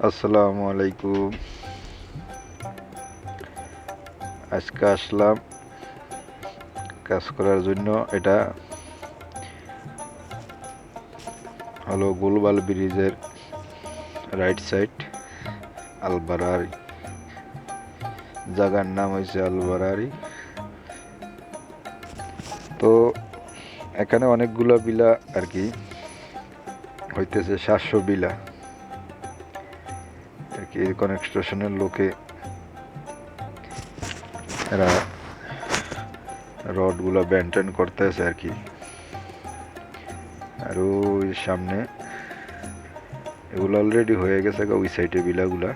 আসসালামু আলাইকুম। আজকে আসলাম কাজ করার জন্য। এটা হলো গোলবাল ব্রিজের রাইট সাইড, আলবারারি। জায়গার নাম হয়েছে আলবারারি। তো এখানে অনেকগুলো বিলা আর কি হইতেছে, 700 বিলা আর কি। কনস্ট্রাকশনের লোকে এরা রডগুলো বেন্টেন করতেছে আর কি। আর ওই সামনে এগুলো অলরেডি হয়ে গেছে, ওই সাইডে বিলাগুলা,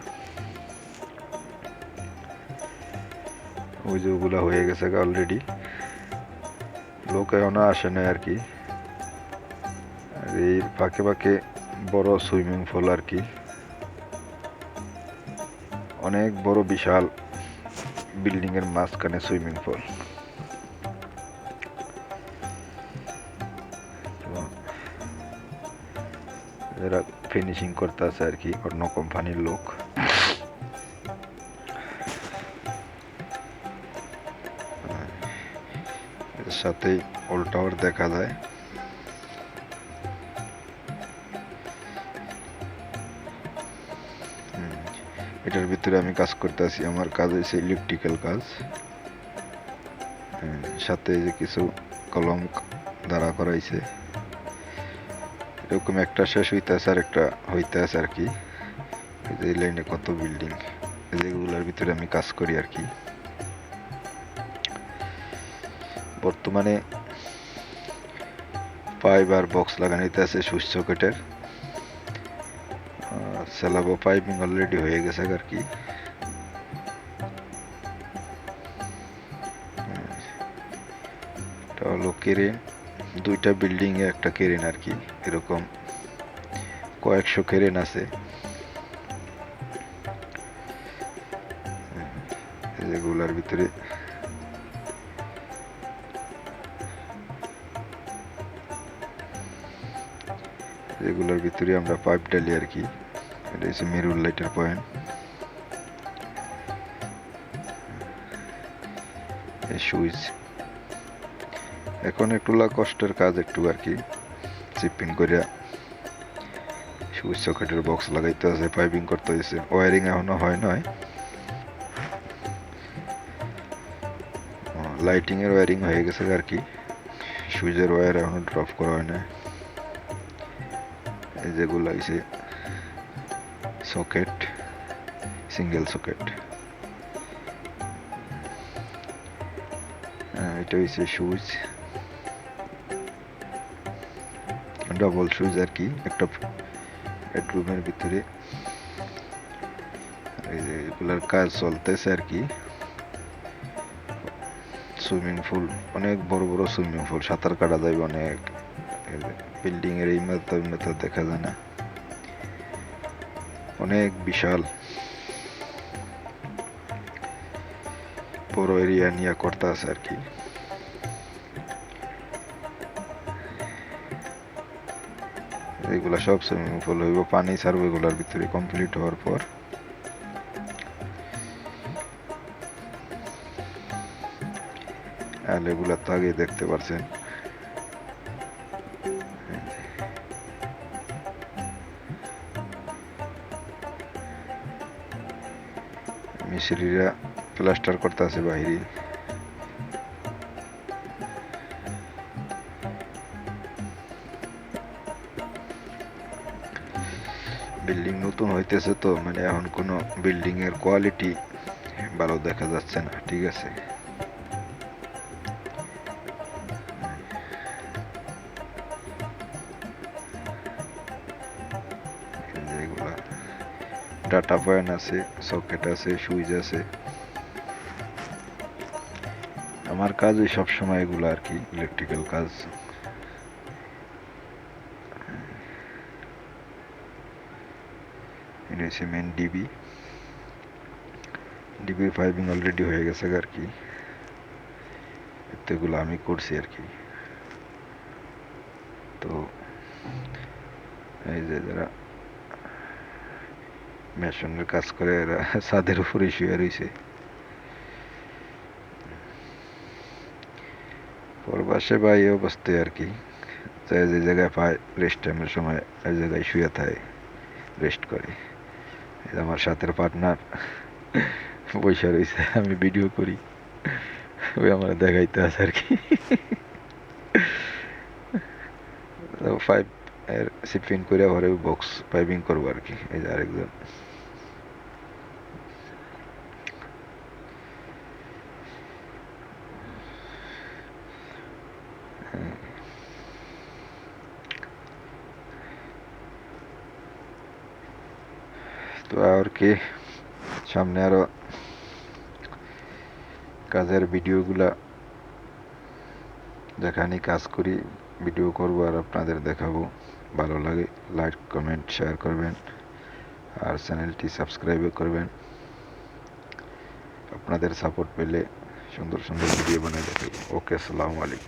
ওই যে ওগুলা হয়ে গেছে অলরেডি। লোক এখনো আসে না আর কি। আর এই ফাঁকে ফাঁকে বড় সুইমিং পুল আর কি, অনেক বড় বিশাল বিল্ডিং এর মাঝখানে সুইমিং পুল। এরা ফিনিশিং করতে আছে আর কি, অন্য কোম্পানির লোক। এর সাথেই ওল্ড টাওয়ার দেখা যায়। এটার ভিতরে আমি কাজ করতে আছি। আমার কাজ হয়েছে ইলেকট্রিক্যাল কাজ। সাথে যে কিছু কলম দাঁড়া করাইছে, এরকম একটা শেষ হইতে আছে আর একটা হইতে আছে আর কি। এই লাইনে কত বিল্ডিং, যেগুলোর ভিতরে আমি কাজ করি আর কি। বর্তমানে পাইপ আর বক্স লাগানো হইতে আছে সুইচ সকেটের। স্যালাবো পাইপিং অলরেডি হয়ে গেছে আর কি। এটা হলো কেরেন, দুইটা বিল্ডিং এ একটা কেরেন আর কি। এরকম কয়েকশো কেরেন আছে। যেগুলার ভিতরে আমরা পাইপ ডালি আর কি। এটা হচ্ছে মেরুল লাইটের পয়েন্ট। সুইচ এখন একটু কষ্টের কাজ একটু আর কি। চিপিং করে সুইচ সকেটের বক্স লাগাইতে আছে, পাইপিং করতে হয়েছে। ওয়ারিং এখনো হয় নাই, লাইটিং এর ওয়ারিং হয়ে গেছে আর কি। সুইচের ওয়্যার এখনো ড্রপ করা হয় না। এই যেগুলো হয়েছে সকেট, সিঙ্গেল সকেট। এটা হয়েছে সুইচ, ডবল সুইচ আর কি, একটা বেডরুমের ভিতরে। এগুলার কাজ চলতেছে আর কি। সুইমিং পুল, অনেক বড় বড় সুইমিং পুল, সাঁতার কাটা যাবে অনেক। বিল্ডিং এর এই মাথা দেখা যায় না, অনেক বিশাল বড় এরিয়া নিয়ে করতে আছে আর কি। এগুলা সব সুইমিং পুল হইব, পানি ছাড়বো এগুলার ভিতরে কমপ্লিট হওয়ার পর। আর এগুলা তো আগে দেখতে পারছেন। মিস্ত্রিরা প্লাস্টার করতে আছে বাইরে। বিল্ডিং নতুন হইতেছে তো, মানে এখন কোনো বিল্ডিং এর কোয়ালিটি ভালো দেখা যাচ্ছে না, ঠিক আছে। এগুলা ডাটা পয়েন্ট আছে, সকেট আছে, সুইচ আছে। আমার কাজ ওই সবসময় এগুলো আর কি, ইলেকট্রিক্যাল কাজ। এটা হচ্ছে মেন ডিবির পাইপিং অলরেডি হয়ে গেছে আর কি। এগুলো আমি করছি আর কি। তো এই যে যারা মেশনের কাজ করে এরা ছাদের উপরে শুয়ে রয়েছে। প্রবাসে বা এই অবস্থায় আর কি, যে জায়গায় পায় রেস্ট টাইমের সময় ওই জায়গায় শুয়ে থাকে, রেস্ট করে। এই যে আমার সাথের পার্টনার বসে রয়েছে, আমি ভিডিও করি, ওই আমার দেখাইতে আছে আর কি। পাইপ এর সিপিং করে ঘরে বক্স পাইপিং করবো আর কি। এই যে আরেকজন, তো আর কি সামনে আরো কাজের ভিডিওগুলা যেখানে কাজ করি ভিডিও করবো আর আপনাদের দেখাবো। ভালো লাগে লাইক কমেন্ট শেয়ার করবেন আর চ্যানেলটি সাবস্ক্রাইবও করবেন। আপনাদের সাপোর্ট পেলে সুন্দর সুন্দর ভিডিও বানিয়ে দেখাবো। ওকে, আসসালামু আলাইকুম।